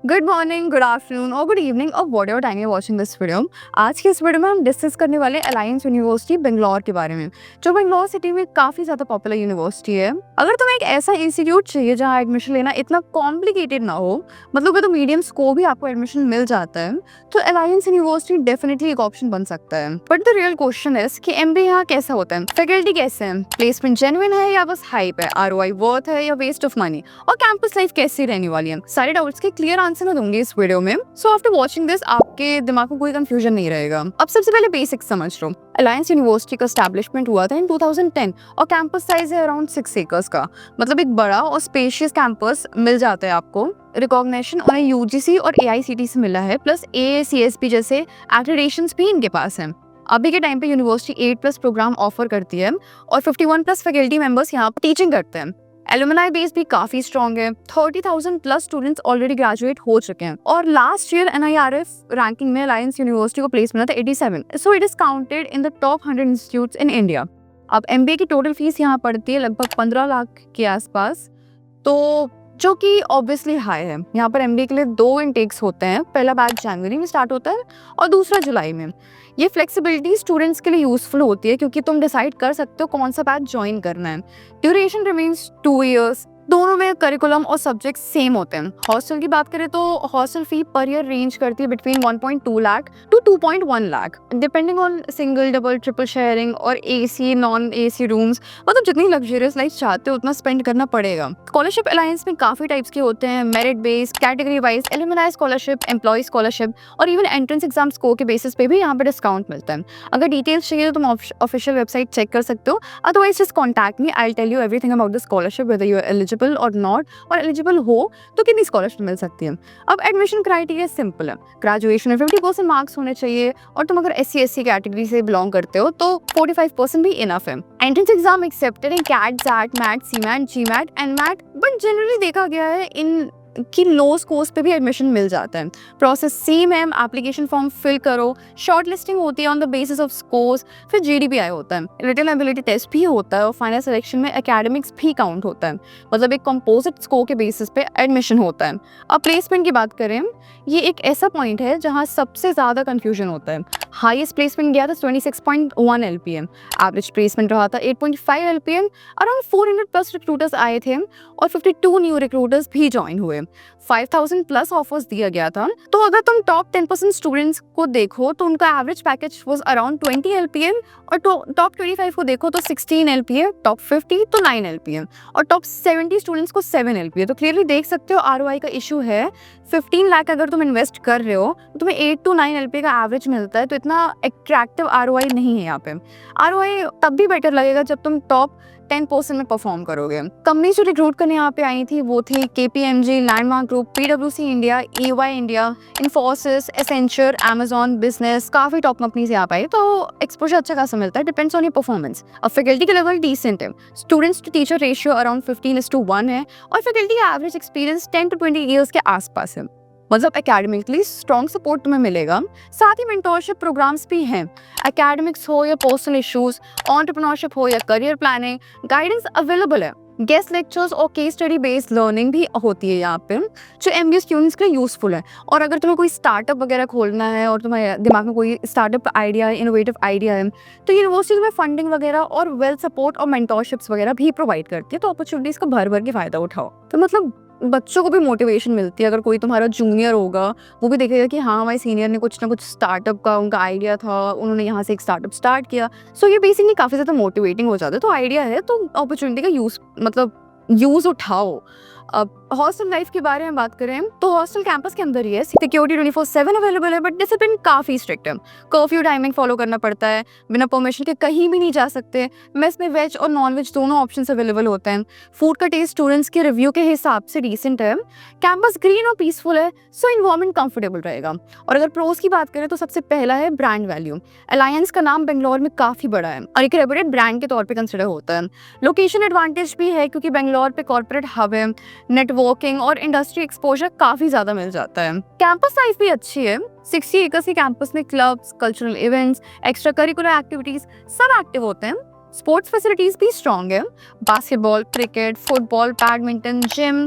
Good morning, good afternoon और good evening और what ever time you watching this video. आज की इस वीडियो में हम डिस्कस करने वाले अलायंस यूनिवर्सिटी बेंगलोर के बारे में, जो बेंगलोर सिटी में काफ़ी ज़्यादा पॉपुलर यूनिवर्सिटी है। अगर तुम्हें एक ऐसा इंस्टीट्यूट चाहिए जहाँ एडमिशन लेना इतना कॉम्प्लिकेटेड ना हो, मतलब कि तो मीडियम को भी आपको एडमिशन मिल जाता है, तो अलायंस यूनिवर्सिटी डेफिनेटली एक ऑप्शन बन सकता है। But the real question is कि एमबीए यहाँ कैसा होता है, फैकल्टी कैसे है, प्लेसमेंट जेन्युइन है या बस हाइप है, आरओआई वर्थ है या वेस्ट ऑफ मनी, और कैंपस लाइफ कैसी रहने वाली है। सारे डाउट्स के क्लियर आंसर मैं दूंगी इस वीडियो में। सो आफ्टर वाचिंग दिस आपके दिमाग में कोई कंफ्यूजन नहीं रहेगा। अब सबसे पहले बेसिक्स समझ लो। अलायंस यूनिवर्सिटी का एस्टैब्लिशमेंट हुआ था इन 2010 और कैंपस साइज है अराउंड 6 एकर्स का, मतलब एक बड़ा और स्पेशियस कैंपस मिल जाता है आपको। रिकॉग्निशन उन्हें यूजीसी और एआईसीटी से मिला है, प्लस एएसीएसपी जैसे एक्रेडिटेशंस भी इनके पास हैं। अभी के टाइम पे यूनिवर्सिटी 8+ प्रोग्राम ऑफर करती है और 51+ फैकल्टी मेंबर्स यहाँ पर टीचिंग करते हैं। एलुमनाई बेस भी काफी स्ट्रॉन्ग है। 30,000+ स्टूडेंट्स ऑलरेडी ग्रेजुएट हो चुके हैं और लास्ट ईयर एनआईआरएफ रैंकिंग में अलायंस यूनिवर्सिटी को प्लेस मिला था 87, so it is counted in the top 100 institutes in India. अब एमबीए की टोटल फीस यहाँ पड़ती है लगभग 15 लाख के आसपास, तो जो कि ऑब्वियसली हाई है। यहाँ पर एमबीए के लिए 2 इनटेक्स होते हैं, पहला बैच जनवरी में स्टार्ट होता है और दूसरा जुलाई में। ये फ्लेक्सिबिलिटी स्टूडेंट्स के लिए यूजफुल होती है क्योंकि तुम डिसाइड कर सकते हो कौन सा बैच ज्वाइन करना है। ड्यूरेशन रिमेन्स 2 इयर्स, दोनों में करिकुलम और सब्जेक्ट सेम होते हैं। हॉस्टल की बात करें तो hostel fee per year range करती है between 1.2 lakh to 2.1 lakh, depending on single, double, triple sharing और एसी नॉन एसी रूम्स। मतलब जितनी लग्जरियस लाइफ चाहते हो उतना स्पेंड करना पड़ेगा। स्कॉलरशिप अलायंस में काफी टाइप्स के होते हैं, merit based, category wise, alumni scholarship, employ scholarship और इवन एंट्रेंस एग्जाम स्कोर के बेसिस पे भी यहाँ पे डिस्काउंट मिलता है। अगर डिटेल्स चाहिए तो तुम ऑफिशियल वेबसाइट चेक कर सकते हो, otherwise just contact me, I will tell you everything about the scholarship, whether you are eligible or not, और एलिजिबल हो तो कितनी स्कॉलरशिप मिल सकती है। अब एडमिशन क्राइटेरिया सिंपल है, ग्रेजुएशन में 50% मार्क्स होने चाहिए और तुम अगर SC/SC कैटेगरी से बिलोंग करते हो तो 45% भी इनफ है। एंट्रेंस एग्जाम एक्सेप्टेड है CAT, XAT, MAT, CMAT, GMAT, NMAT, but generally देखा गया है इन कि लो स्कोर्स पे भी एडमिशन मिल जाता है। प्रोसेस सेम है, एप्लीकेशन फॉर्म फिल करो, शॉर्ट लिस्टिंग होती है on the basis of scores, फिर GDPI होता है, रिटन एबिलिटी टेस्ट भी होता है और फाइनल सिलेक्शन में एकेडमिक्स भी काउंट होता है, मतलब एक कंपोजिट स्कोर के बेसिस पे एडमिशन होता है। अब प्लेसमेंट की बात करें, ये एक ऐसा पॉइंट है जहाँ सबसे ज़्यादा कन्फ्यूजन होता है। हाईएस्ट प्लेसमेंट गया था 26.1 LPM, एवरेज प्लेसमेंट रहा था 8.5 LPM, अराउंड 400+ रिक्रूटर्स आए थे और 52 न्यू रिक्रूटर्स भी ज्वाइन हुए। 5,000+ ऑफर्स दिया गया था। तो अगर तुम टॉप 10% स्टूडेंट्स को देखो तो उनका average package was around 20 LPM, और टॉप 25 को देखो तो 16 LPM, टॉप 50 तो 9 LPM और टॉप 70 स्टूडेंट्स को 7 LPM। तो क्लियरली देख सकते हो आरओआई का इशू है। 15 लाख अगर तुम इन्वेस्ट कर रहे हो तो तुम्हें 8 to 9 LPM का एवरेज मिलता है, तो इतना अट्रैक्टिव आरओआई नहीं है यहाँ पे। आरओआई तब भी बेटर लगेगा जब तुम टॉप 10% में परफॉर्म करोगे। कंपनी जो रिक्रूट करने यहाँ पे आई थी वो थी KPMG, landmark group, PwC India, EY India, Infosys, Accenture, Amazon business, काफी टॉप कंपनीज यहाँ पे आई, तो एक्सपोजर अच्छा खासा मिलता है, डिपेंड्स ऑन योर परफॉर्मेंस। अब फैकल्टी का लेवल डिसेंट है, students to teacher ratio around 15:1 है और फैकल्टी का एवरेज एक्सपीरियंस 10 to 20 ईयर्स के आसपास है, मतलब एकेडमिकली स्ट्रॉन्ग सपोर्ट तुम्हें मिलेगा। साथ ही मेंटोरशिप प्रोग्राम्स भी हैं, एकेडमिक्स हो या पर्सनल इश्यूज, एंटरप्रेन्योरशिप हो या करियर प्लानिंग, गाइडेंस अवेलेबल है। गेस्ट लेक्चर्स और केस स्टडी बेस्ड लर्निंग भी होती है यहाँ पे, जो MBA स्टूडेंट्स के लिए यूजफुल है। और अगर तुम्हें कोई स्टार्टअप वगैरह खोलना है और तुम्हारे दिमाग में कोई स्टार्टअप आइडिया है, इनोवेटिव आइडिया है, तो यूनिवर्सिटी तुम्हें फंडिंग वगैरह और वेल सपोर्ट और मेंटोरशिप्स वगैरह भी प्रोवाइड करती है, तो अपॉर्चुनिटीज का भर भर के फायदा उठाओ। तो मतलब बच्चों को भी मोटिवेशन मिलती है। अगर कोई तुम्हारा जूनियर होगा वो भी देखेगा कि हाँ हमारे सीनियर ने कुछ ना कुछ स्टार्टअप का उनका आइडिया था, उन्होंने यहाँ से एक स्टार्टअप स्टार्ट किया, सो ये बेसिकली काफ़ी ज़्यादा मोटिवेटिंग हो जाता है। तो आइडिया है तो अपॉर्चुनिटी का यूज़ उठाओ। अब हॉस्टल लाइफ के बारे में बात करें तो हॉस्टल कैंपस के अंदर ही है, सिक्योरिटी 24/7 अवेलेबल है, बट डिसिप्लिन काफ़ी स्ट्रिक्ट है। कर्फ्यू टाइमिंग फॉलो करना पड़ता है, बिना परमिशन के कहीं भी नहीं जा सकते। मेस में वेज और नॉन वेज दोनों ऑप्शंस अवेलेबल होते हैं। फूड का टेस्ट स्टूडेंट्स के रिव्यू के हिसाब से डिसेंट है। कैंपस ग्रीन और पीसफुल है, सो इन्वायरमेंट कंफर्टेबल रहेगा। और अगर प्रोज की बात करें तो सबसे पहला है ब्रांड वैल्यू। अलायंस का नाम बेंगलोर में काफ़ी बड़ा है और एक रेप्यूटेड ब्रांड के तौर पर कंसिडर होता है। लोकेशन एडवांटेज भी है क्योंकि बेंगलोर पे कॉर्पोरेट हब है, नेटवर्किंग और इंडस्ट्री एक्सपोजर काफी ज्यादा मिल जाता है। कैंपस लाइफ भी अच्छी है, 60 एकर्स के कैंपस में clubs, cultural events, extra curricular activities सब एक्टिव होते हैं। स्पोर्ट्स फैसिलिटीज भी स्ट्रॉन्ग है, basketball, cricket, football, badminton, gym,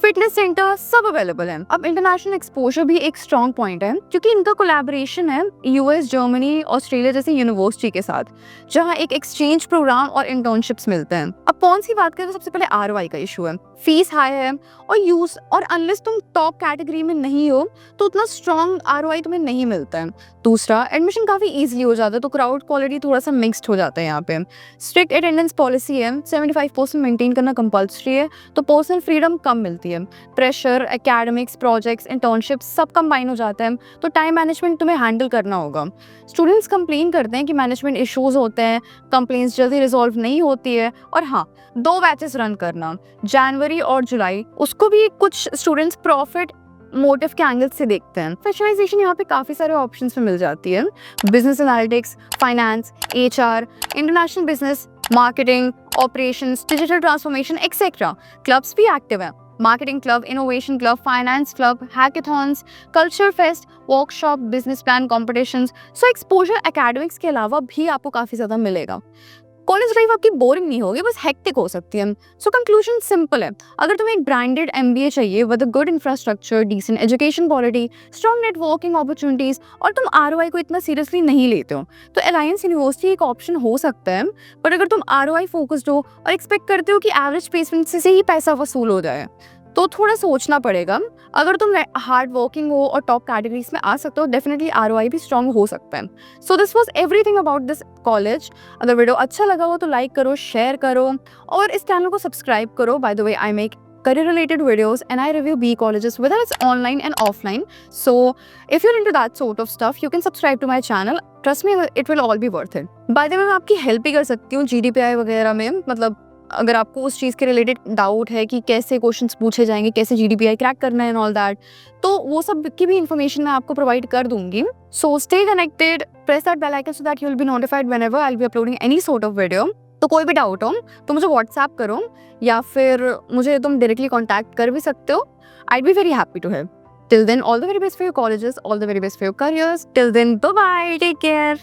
fitness centre सब अवेलेबल है। अब इंटरनेशनल एक्सपोजर भी एक स्ट्रॉन्ग पॉइंट है क्योंकि इनका कोलैबोरेशन है यूएस, जर्मनी, ऑस्ट्रेलिया जैसे यूनिवर्सिटी के साथ, जहां एक एक्सचेंज प्रोग्राम और इंटर्नशिप्स मिलते हैं। अब कौन सी बात करें तो सबसे पहले आरओआई का इशू है। फीस हाई है और अनलेस तुम टॉप कैटेगरी में नहीं हो तो उतना स्ट्रॉन्ग आरओआई तुम्हें नहीं मिलता है। दूसरा, एडमिशन काफी इजीली हो जाता है तो क्राउड क्वालिटी थोड़ा सा मिक्स्ड हो जाता है यहाँ पे। स्ट्रिक्ट अटेंडेंस पॉलिसी है, 75% मेंटेन करना कंपल्सरी है, तो पर्सनल फ्रीडम कम मिलती है। प्रेशर, एकेडमिक्स, प्रोजेक्ट्स, इंटर्नशिप्स सब कंबाइन हो जाता है, तो टाइम मैनेजमेंट तुम्हें हैंडल करना होगा। स्टूडेंट्स कंप्लेन करते हैं कि मैनेजमेंट इश्यूज होते हैं, कंप्लेंट्स जल्दी रिजॉल्व नहीं होती है। और हाँ, 2 बैचेस रन करना, जनवरी और जुलाई, उसको भी कुछ स्टूडेंट्स प्रॉफिट मोटिव के एंगल से देखते हैं। स्पेशलाइजेशन यहाँ पे काफ़ी सारे ऑप्शंस में मिल जाती है। Business analytics, finance, HR, international business, marketing, operations, digital transformation etcetera. Clubs भी एक्टिव हैं, marketing club, innovation club, finance club, hackathons, culture fest, workshop, business plan competitions. So exposure academics के अलावा भी आपको काफ़ी ज़्यादा मिलेगा। कॉलेज लाइफ आपकी बोरिंग नहीं होगी, बस हेक्टिक हो सकती है। सो कंक्लूजन सिंपल है, अगर तुम्हें एक ब्रांडेड एमबीए चाहिए with a good infrastructure, decent education quality, strong networking opportunities, और तुम आरओआई को इतना सीरियसली नहीं लेते हो, तो अलायंस यूनिवर्सिटी एक ऑप्शन हो सकता है। बट अगर तुम आरओआई फोकस्ड हो और एक्सपेक्ट करते हो कि एवरेज प्लेसमेंट से ही पैसा वसूल हो जाए, तो थोड़ा सोचना पड़ेगा। अगर तुम हार्ड वर्किंग हो और टॉप कैटेगरीज में आ सकते हो, डेफिनेटली आरओआई भी स्ट्रॉन्ग हो सकता है। So this was everything about this college. अगर वीडियो अच्छा लगा हो तो लाइक करो, शेयर करो और इस चैनल को सब्सक्राइब करो। By the way, I make career related videos and I review B colleges whether it's online and offline. So if you're into that sort of stuff, you can subscribe to my channel. Trust me, it will all be worth it. By the way, मैं आपकी help भी कर सकती हूँ GDPI वगैरह में। मतलब अगर आपको उस चीज़ के रिलेटेड डाउट है कि कैसे क्वेश्चंस पूछे जाएंगे, कैसे GDPI क्रैक करना है एंड ऑल दैट, तो वो सब की भी इन्फॉर्मेशन मैं आपको प्रोवाइड कर दूंगी। So stay connected, press that bell icon so that you will be notified whenever I will be uploading any sort of video. तो कोई भी डाउट हो तो मुझे व्हाट्सएप करो या फिर मुझे तुम डायरेक्टली कॉन्टैक्ट कर भी सकते हो। I be very happy to help. Till then, all the very best for your colleges, all the very best for your careers. Till then, bye bye, take care.